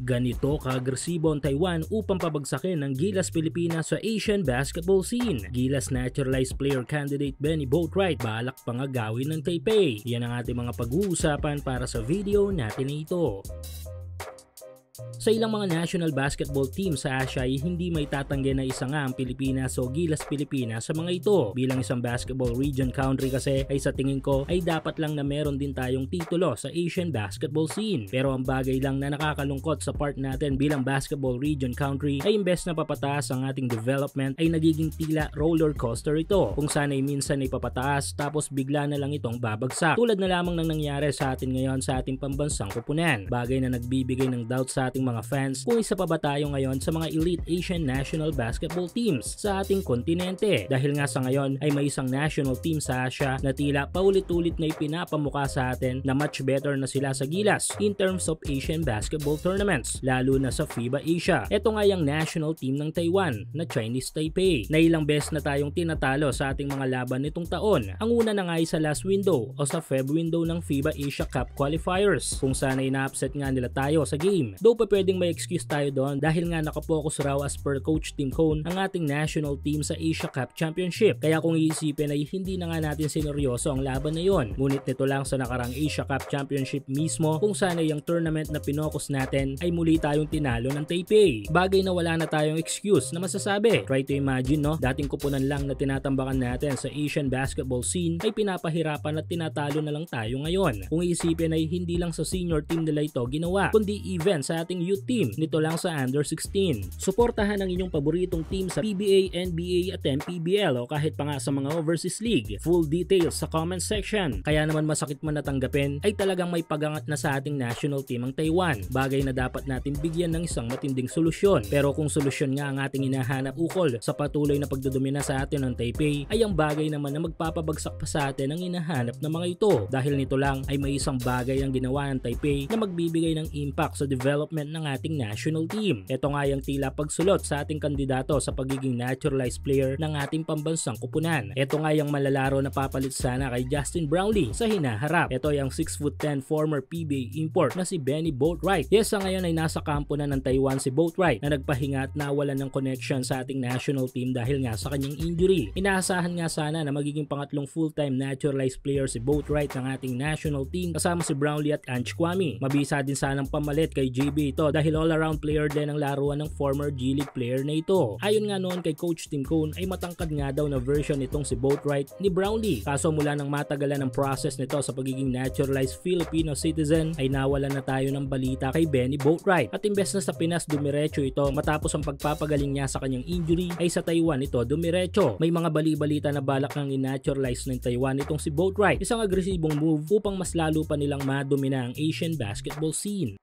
Ganito ka-agresibo ang Taiwan upang pabagsakin ng Gilas Pilipinas sa Asian basketball scene. Gilas naturalized player candidate Benny Boatwright balak pang agawin ng Taipei. Yan ang ating mga pag-uusapan para sa video natin na ito. Sa ilang mga national basketball team sa Asia ay hindi may tatanggi na isa nga ang Pilipinas o Gilas Pilipinas sa mga ito. Bilang isang basketball region country kasi ay sa tingin ko ay dapat lang na meron din tayong titulo sa Asian basketball scene. Pero ang bagay lang na nakakalungkot sa part natin bilang basketball region country ay imbes na papataas ang ating development ay nagiging tila roller coaster ito. Kung sana ay minsan ay papataas tapos bigla na lang itong babagsak. Tulad na lamang ng nangyari sa atin ngayon sa ating pambansang koponan. Bagay na nagbibigay ng doubt sa ating mga fans kung isa pa ba tayo ngayon sa mga elite Asian national basketball teams sa ating kontinente. Dahil nga sa ngayon ay may isang national team sa Asia na tila paulit-ulit na ipinapamukha sa atin na much better na sila sa Gilas in terms of Asian basketball tournaments, lalo na sa FIBA Asia. Ito nga yung national team ng Taiwan na Chinese Taipei na ilang beses na tayong tinatalo sa ating mga laban nitong taon. Ang una na nga ay sa last window o sa Feb window ng FIBA Asia Cup qualifiers kung sana ina-upset nga nila tayo sa game. Though pa pwedeng may excuse tayo doon dahil nga nakapokus raw as per Coach Tim Cone ang ating national team sa Asia Cup Championship. Kaya kung iisipin ay hindi na nga natin sineryoso ang laban na yon. Ngunit nito lang sa nakarang Asia Cup Championship mismo kung sana yung tournament na pinokus natin ay muli tayong tinalo ng Taipei. Bagay na wala na tayong excuse na masasabi. Try to imagine no, dating kupunan lang na tinatambakan natin sa Asian basketball scene ay pinapahirapan at tinatalo na lang tayo ngayon. Kung iisipin ay hindi lang sa senior team nila ito ginawa, kundi even sa ating youth team nito lang sa under 16. Suportahan ang inyong paboritong team sa PBA, NBA at MPBL o kahit pa nga sa mga overseas league. Full details sa comment section. Kaya naman masakit man natanggapin ay talagang may pagangat na sa ating national team ang Taiwan. Bagay na dapat natin bigyan ng isang matinding solusyon. Pero kung solusyon nga ang ating hinahanap ukol sa patuloy na pagdodumina sa atin ng Taipei ay ang bagay naman na magpapabagsak pa sa atin ang hinahanap ng mga ito. Dahil nito lang ay may isang bagay ang ginawa ng Taipei na magbibigay ng impact sa development ng ating national team. Ito nga yung tila pagsulot sa ating kandidato sa pagiging naturalized player ng ating pambansang koponan. Ito nga yung malalaro na papalit sana kay Justin Brownlee sa hinaharap. Ito yung 6'10" former PBA import na si Benny Boatwright. Yes, sa ngayon ay nasa kampo na ng Taiwan si Boatwright na nagpahinga at nawalan ng connection sa ating national team dahil nga sa kanyang injury. Inaasahan nga sana na magiging pangatlong full-time naturalized player si Boatwright ng ating national team kasama si Brownlee at Ange Kwame. Mabisa din sanang pamalit kay JB ito dahil all-around player din ang laruan ng former G-League player na ito. Ayon nga noon kay Coach Tim Cone ay matangkad nga daw na version nitong si Boatwright ni Brownlee. Kaso mula nang matagalan ng process nito sa pagiging naturalized Filipino citizen ay nawalan na tayo ng balita kay Benny Boatwright. At imbes na sa Pinas dumiretso ito matapos ang pagpapagaling niya sa kanyang injury ay sa Taiwan ito dumiretso. May mga bali-balita na balak ng inaturalize ng Taiwan itong si Boatwright. Isang agresibong move upang mas lalo pa nilang madumina ang Asian basketball scene.